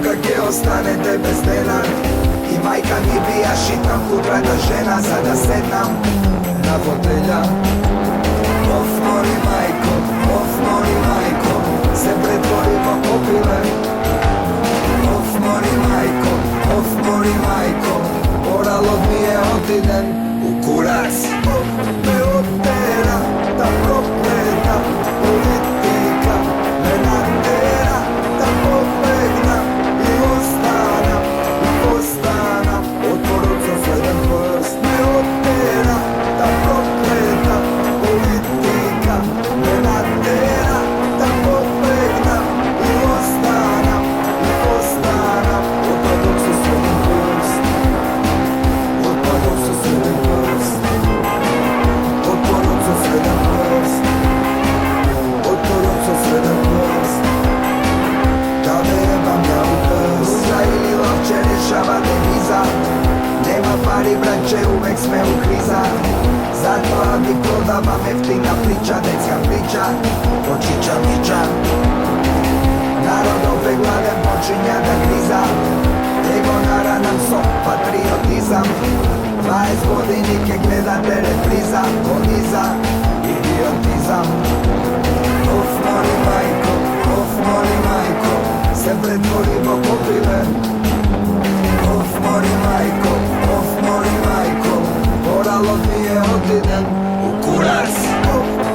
kak je ostanete bez denar. I majka mi bija šitam kutrata žena. Sada sednam na fotelja. Of molim majko, se pretvorimo popile. Of molim majko, moralo mi je otidem u kurac. Me otera ta prokleta politika, me natera da pobegnam i ostanam i postanam od porodca sredan prst. Me otera ta prokleta politika, me natera da pobegnam i ostanam i postanam od porodca sredan prst. Od porodca sredan prst. Od porodca sredan prst. Od porodca sredan prst. Da me jebam ja u prst. Luda ili lovče rješava deviza. Nema pari braće, uvek sme u kriza. Zato abi prodavam jeftina priča, detska priča, očića miča. Narod ove glave počinja da griza. Ego naranam so patriotizam. 20 godinike gledate repriza, poniza, idiotizam. Of molim majko, se pretvorimo popile. Of molim majko, moralo mi je otidem u kurac.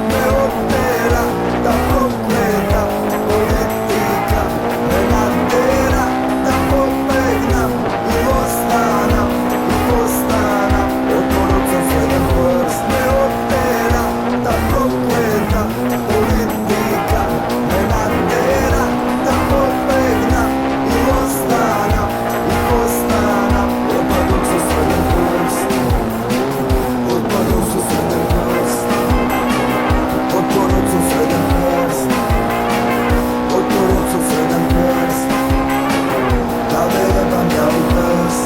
Me opera ta prokleta politika, me natera da pobegnam i ostanam i postanam od porodca sredan prst. Me opera ta prokleta politika, me natera da pobegnam i ostanam i postanam od porodca sredan prst. Od porodca sredan prst. Od porodca sredan prst. Od porodca sredan prst. Da me jebam ja u prst.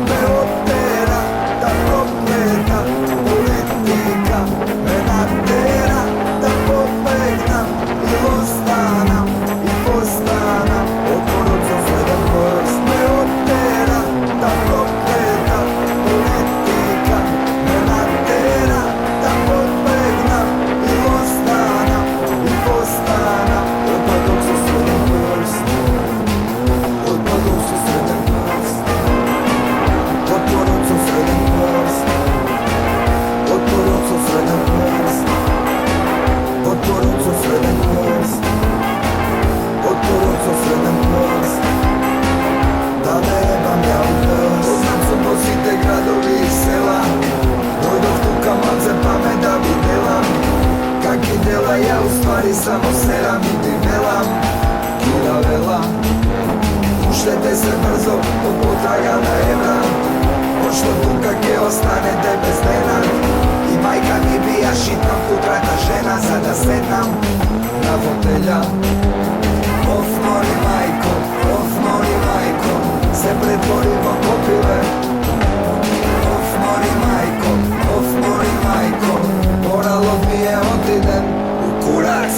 Me opera ta prokleta politika, me natera da pobegnam i ostanam i postanam od porodca sredan prst. Me opera ta prokleta politika, me natera da pobegnam i ostanam i postanam od porodca sredan prst. Od porodca sredan prst. Od porodca sredan prst. Od porodca sredan prst. Od porodca sredan prst. Od porodca sredan prst. Da me jebam ja u prst. Poznam su posite gradovi i sela. Dojdov tu kamalce pa me da videlam. Kak i dela ja u stvari samo seram i ti velam. Kila vela. Uštete se brzo, potraga na evra. Pošto tu kak je ostanete bez denar. I majka mi bija šitam kutrata žena. Sada sednam na fotelja. Of molim majko, se pretvorimo popile. Of molim majko, moralo mi je otidem u kurac.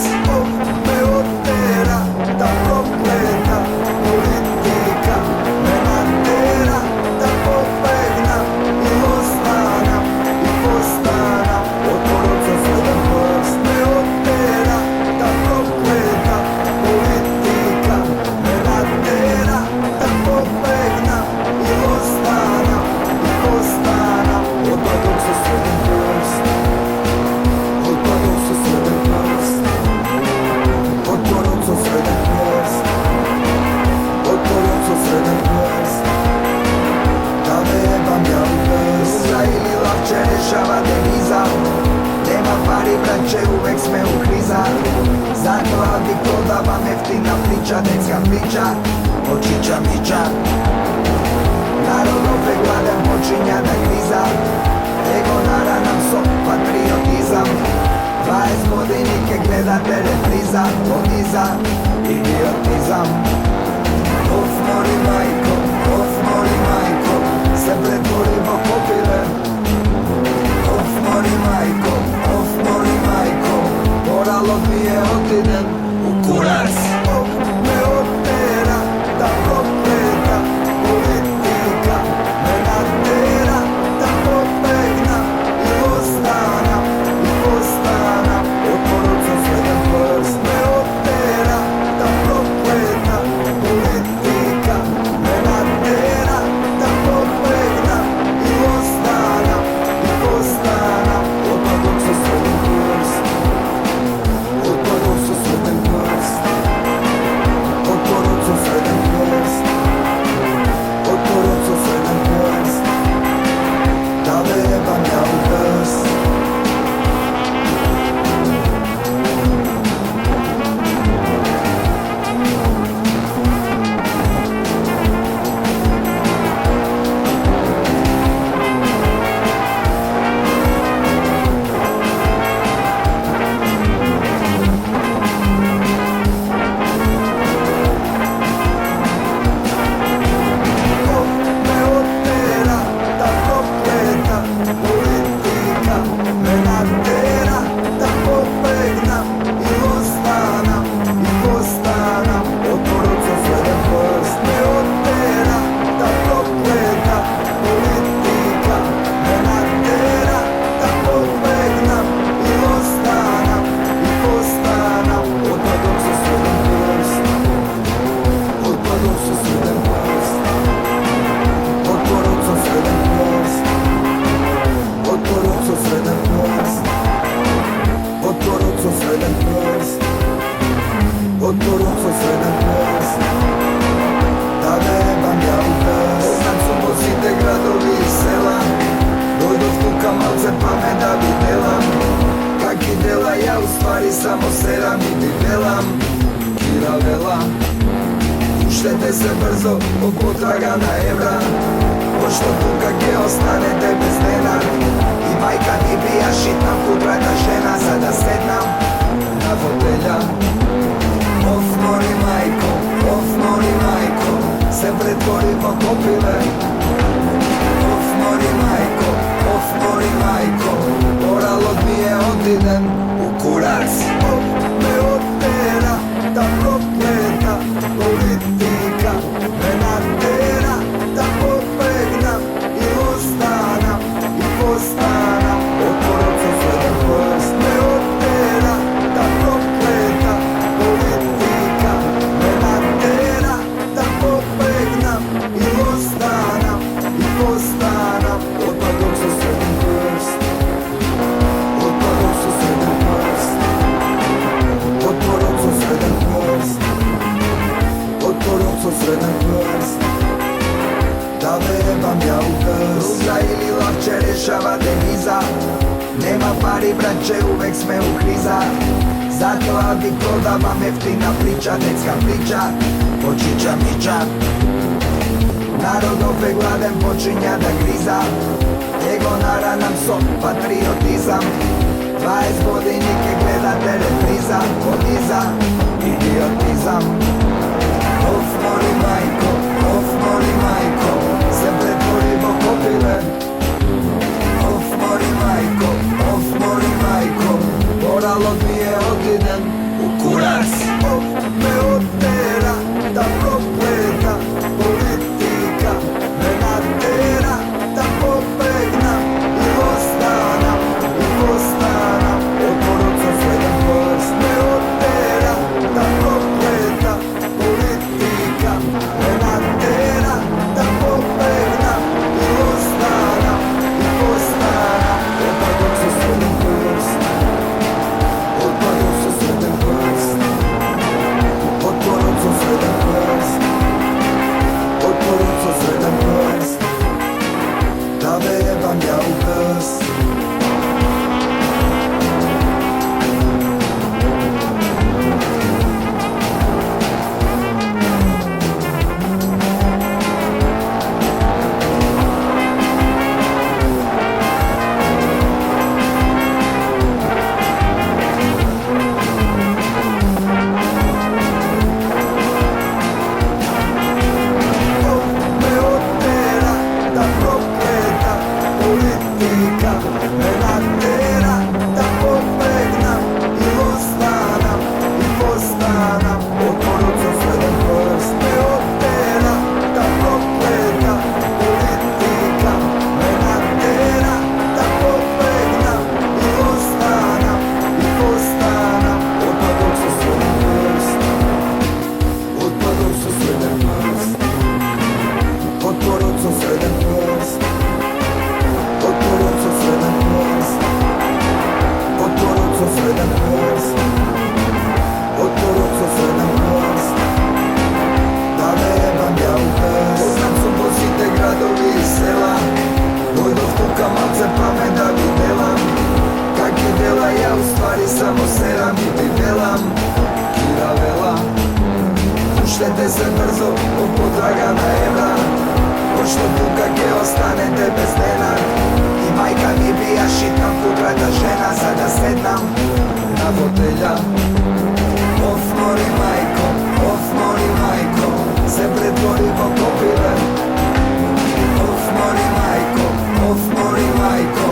Me otera ta prokleta politika, me natera da pobegnam i ostanam i postanam od porodca sredan prst. Me otera ta prokleta politika, me natera da pobegnam i ostanam i postanam od porodca sredan prst. Od porodca sredan prst. Od porodca sredan prst. Od porodca sredan prst. Da me jebam ja u prst. Luda ili lovče rješava deviza. Nema pari braće, uvek sme u kriza. Zato abi prodavam jeftina priča, detska priča, očića miča. Narod opet gladan počinja da griza. ego naranam so patriotizam. 20 godinike gledate repriza, poniza, idiotizam. Of mori majko, se pretvorimo popile. Of mori majko, moralo mi je otidem u kurac. Of me otera, ta prokleta politika me natera da pobegnam i ostanam, od poruca sredem prst. Me otera, ta prokleta politika me natera da pobegnam i ostanam, od poruca sredem prst. Od poruca sredem prst. Od poruca sredem prst. Od poruca sredem prst. Da vebam ja u prst. Samo seram i bibelam, kiravela. Uštete se brzo, potraga na evra. Pošto tu kak je ostanete bez denar. I majka ti bija šitna putrata žena. Sada sednam na fotelja. Of mori majko, se pretvorimo popile. Of mori majko, moralo mi je otidem u kurac. Of me otera, ta prokleta politika me natera da pobegnam i ostanam, od poruca sredem prst. Me otera, ta prokleta politika me natera da pobegnam i ostanam, od poruca sredem prst. Od poruca sredem prst. Od poruca sredem prst. Od poruca sredem prst. Da vebam ja u prst. Ruza ili lakše rješava deviza. Nema pari braće, uvek sme u kriza. Zato Adi prodavam jeftina priča, detska priča, počića mića. Narod opet gladen počinja da griza. Ego naranam so patriotizam. 20 godinike gledate repriza, poniza, idiotizam. Of mori majko, se pretvorimo popile. Of mori majko, moralo mi je otidem u kurac. Of me otera, ta prokleta politika me natera da pobegnam i ostanam, od poruca sredem prst. Me otera, ta prokleta Uštede se brzo, potraga na evra. Pošto buka gdje ostanete bez dena. I majka mi bija šitna putrata žena. Sada sednam na fotelja. Of mori majko, se pretvorimo kopile. Of mori majko,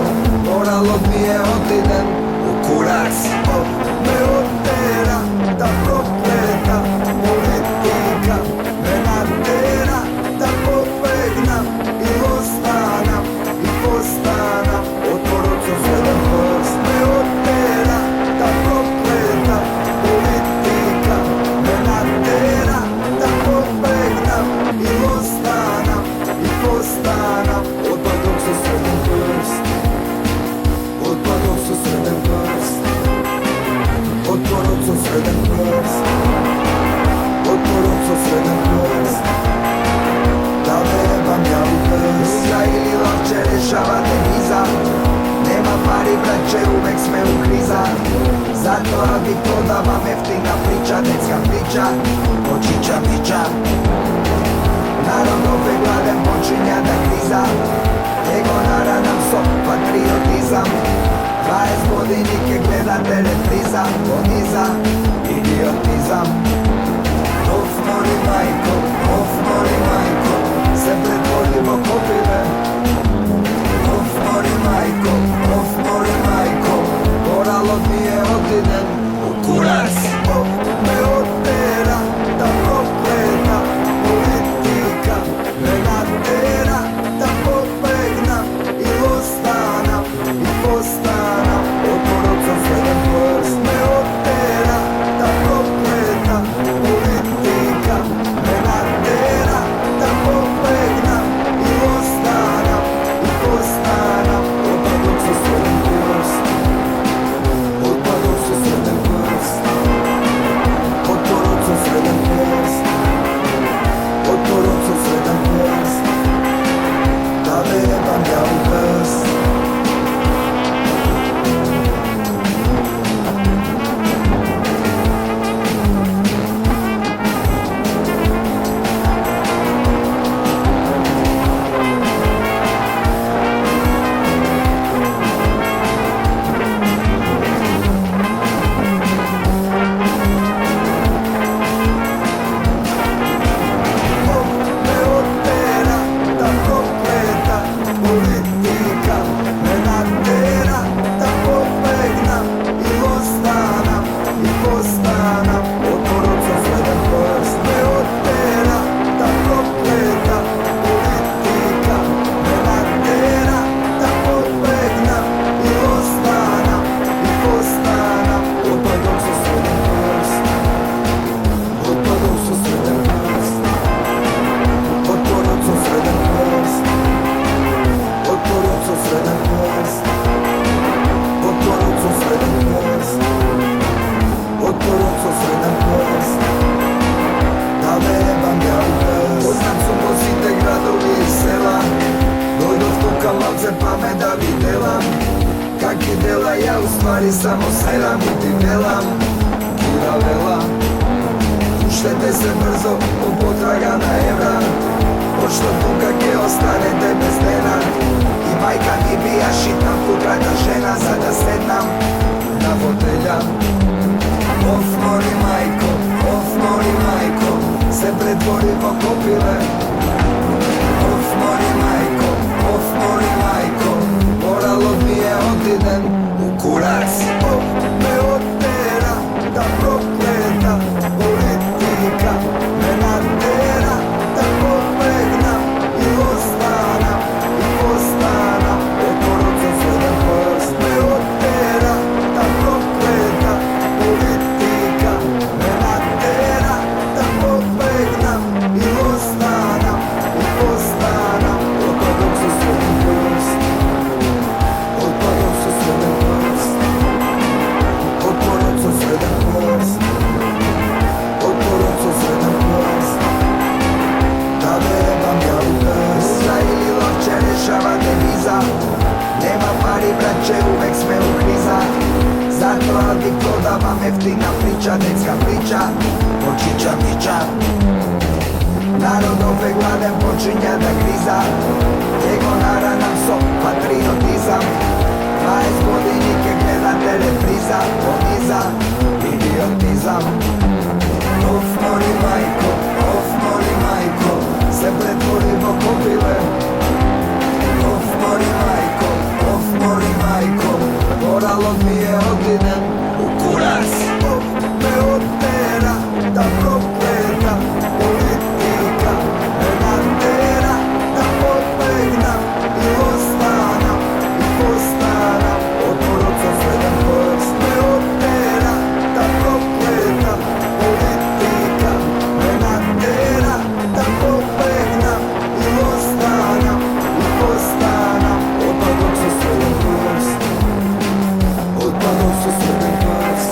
moralo mi je otidem u kurac. Of me otera, ta prokleta politika me natera da pobegnam i ostanam i postanam otvorocom sredan prst. Me otera, ta prokleta politika me natera da pobegnam i ostanam i postanam otpadom sa sredan prst. Otpadom sa sredan prst. Otvorocom sredan prst. Otvorocom sredan prst. Da bebam ja u prst. Ruja ili lakše rešava deviza. Nema pari braće, uvek sme u kriza. Zato radi prodavam jeftina priča, detska priča, očića pića. Narod opet gladen počinja da kriza. Ego naranam sok, patriotizam. 20 godinike gledate repriza, poniza, idiotizam. Of mori majko, se pretvorimo kopile. Of mori majko, moralo mi je otidem u kurac. Of me otera, ta prokleta politika me natera da pobegnam i ostanam i postanam otvorocom sredan prst. Me otera, ta prokleta politika me natera da pobegnam i ostanam i postanam otpadom sa sredan prst. Otpadom sa sredan prst. Otvorocom sredan prst. Otvorocom sredan prst. Da bebam ja u prst. Me otera, ta prokleta politika me natera da pobegnam i ostanam i postanam otvorocom sredan prst. Me otera, ta prokleta politika me natera da pobegnam i ostanam i postanam otpadom sa sredan prst. Otpadom sa sredan prst. Otvorocom sredan prst. Otvorocom sredan prst. Otvorocom sredan prst. Otvorocom sredan prst. Da bebam ja u prst. Poznam su posite gradovi i sela. Dojdo vtuka malce pa me da videlam. Kak je dela, ja u stvari samo seram i ti velam. Kira vela. Uštede se brzo, potraga na evra. Pošto buka gdje ostanete bez dena. I majka mi bija šitna putrata žena. Sada sednam na fotelja. Of mori majko, se pretvorimo kopile. Of mori majko, moralo mi je otidem u kurac. Of me otera, ta prokleta politika me natera da pobegnam i ostanam i postanam otvorocom sredan prst. Me otera, ta prokleta politika me natera da pobegnam i ostanam i postanam otpadom sa sredan prst. Otpadom sa sredan prst. Narod ove gladen počinja da griza, jego naranan so patriotizam. 20 godinike gledate repriza, poniza, idiotizam. Of mori majko, se pretvorivo kopile. Of mori majko, moralo mi je odinem u kurac. Of me otera, da prokleta politika me natera, da pobegnam i ostanam i postanam otvoruca sredan prst. Me otera, da prokleta politika me natera, da pobegnam i ostanam i postanam otvoruca sredan prst. Otvoruca sredan prst.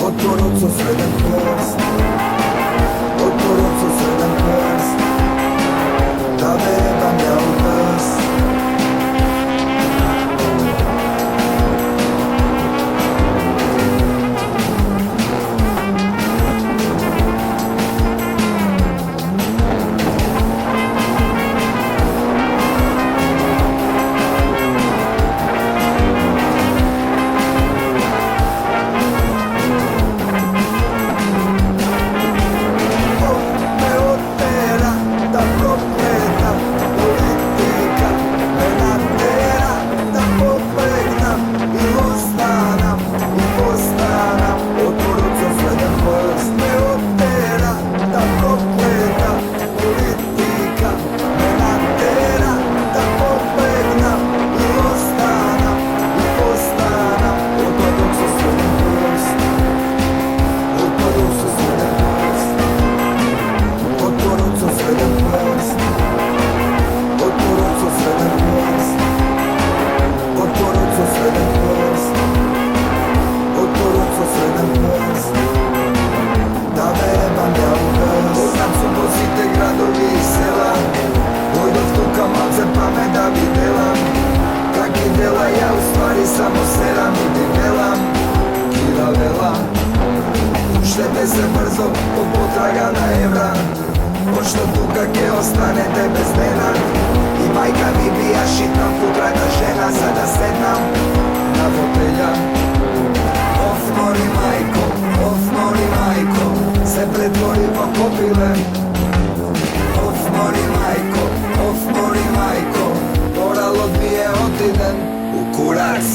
Otvoruca sredan prst. Otvoruca sredan prst. Da bebam ja u prst. Samo seram i divelam, kiravela. Uštete se brzo, ko potraga na evra. Pošto tu kak je ostanete bez dena. I majka mi bija šitnom putrata žena. Sada sednam na fotelja. Of mori majko, se pretvorimo kopile. Of mori majko, moralo mi je otidem u kurac.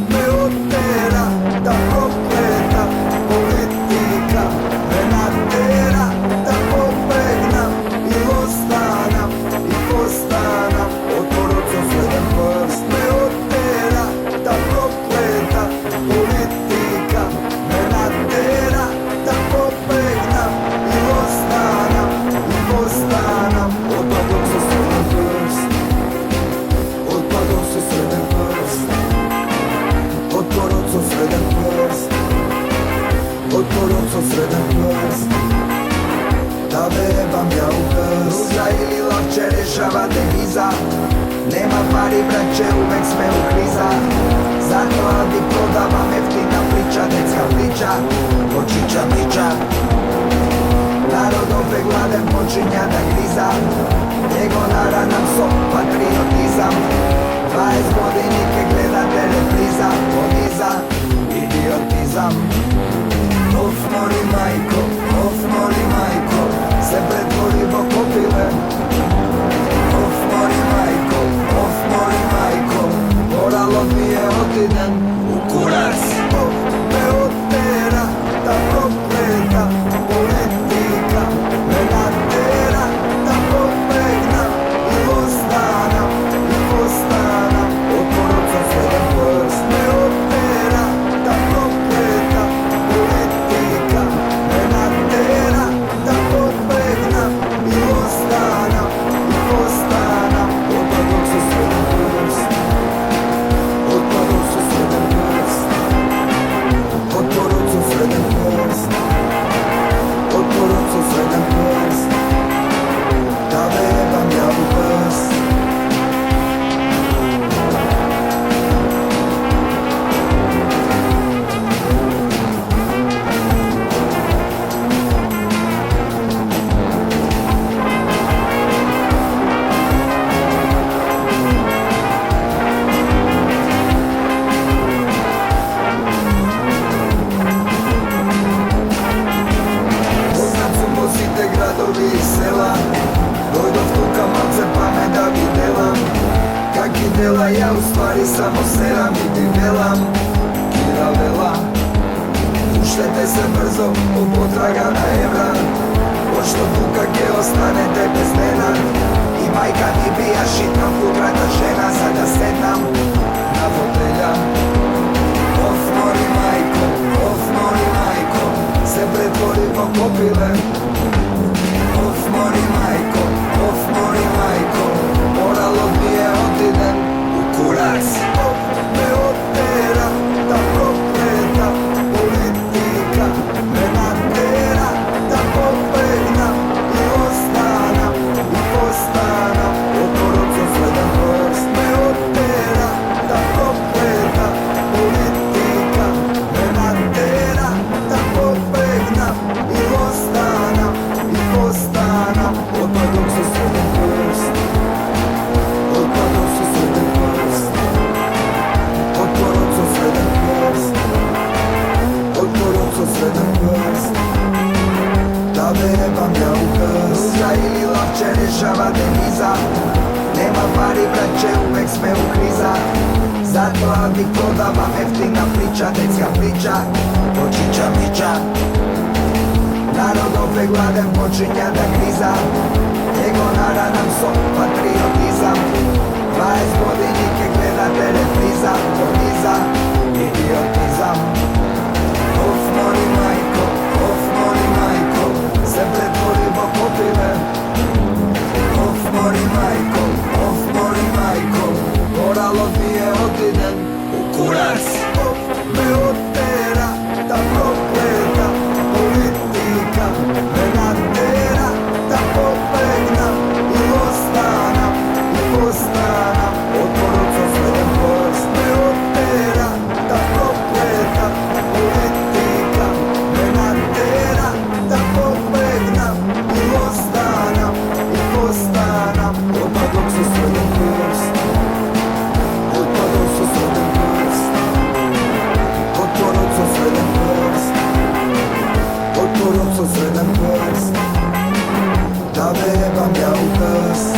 Me otera, da prokleta politika me natera, da pobegnam i ostanam i postanam otvoruca sredan prst. Me otera, da prokleta politika me natera, da pobegnam i ostanam i postanam otvoruca sredan prst. Otvoruca sredan prst. Otvoruca sredan prst. Otvoruca sredan prst. Da bebam ja u prst. Ruža ili lavče rešava deviza. Nema pari braće, uvek sme u kriza. Zato Adi prodavam jeftina priča, decka priča, očića priča. Narod opet gladen počinja da griza, njego naranan so patriotizam. 20 godinike gledate repriza, poniza, idiotizam. Of mori majko, se pretvorimo kopile. Of mori majko, moralo mi je otidem u kurac. Of me otera, da prokleta politika me natera, da pobegnam i ostanam i postanam otvoruca sredan prst. Me otera, da prokleta politika me natera, da pobegnam i ostanam i postanam otvoruca sredan prst. Otvoruca sredan prst. Otvoruca sredan prst. Otvoruca sredan prst. Da bebam ja u prst. prvi iz sela. Dojdov tu kamalce pa me da videlam. Kak i dela, ja u stvari samo seram i ti velam. Kira vela, puštajte se brzo, potraga na evra. Pošto tu kak je ostanete bez dena. I majka mi bija šitno kutrata žena. Sada sedam na fotelja. Of mori majko, se pretvorimo kopile. Of mori majko, moralo mi je otidem u kurac. Of me otera, ta prokleta politika me natera da pobegnam i ostanam i postanam otvorot za sredan prst. Me otera, ta prokleta politika me natera da pobegnam i ostanam i postanam otvorot za sredan prst. Otvorot za sredan prst. Otvorot za sredan prst. Otvorot za sredan prst. Da verebam ja u krst. Ruža ili lapče rješava deviza. Nema pari braće, uvek sme u kriza. Zato avnik prodavam jeftina priča, detska priča, očića mića. Narod opet gladen počinja da kriza. Njego naranam sok, patriotizam. 20 godinike gleda telepriza, poniza, idiotizam. Of mori majko, se pretvorimo kopile. Of mori majko, moralo mi je otidem u kurac. Of me otera, ta prokleta politika me natera da pobegnam i ostanam i postanam otvorot za sredan prst. Me otera, ta prokleta politika me natera da pobegnam i ostanam i postanam otvorot za sredan prst. Otvorot za sredan prst. Otvorot za sredan prst. Otvorot za sredan prst. Da verebam ja u krst.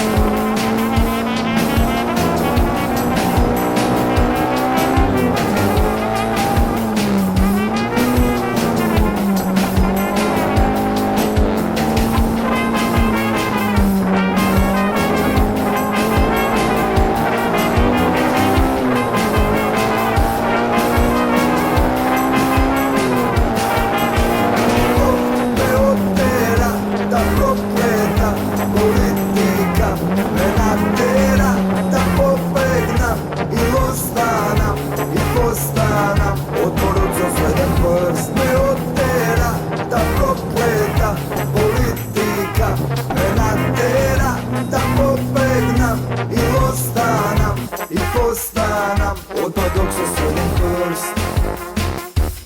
Me otera, ta prokleta politika me natera da pobegnam i ostanam i postanam otvorot za sredan prst. Me otera, ta prokleta politika me natera da pobegnam i ostanam i postanam otvorot za sredan prst.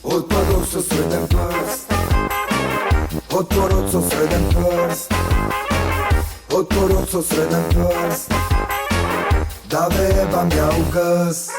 Otvorot za sredan prst. Otvorot za sredan prst. Otvorot za sredan prst. Da verebam ja u krst.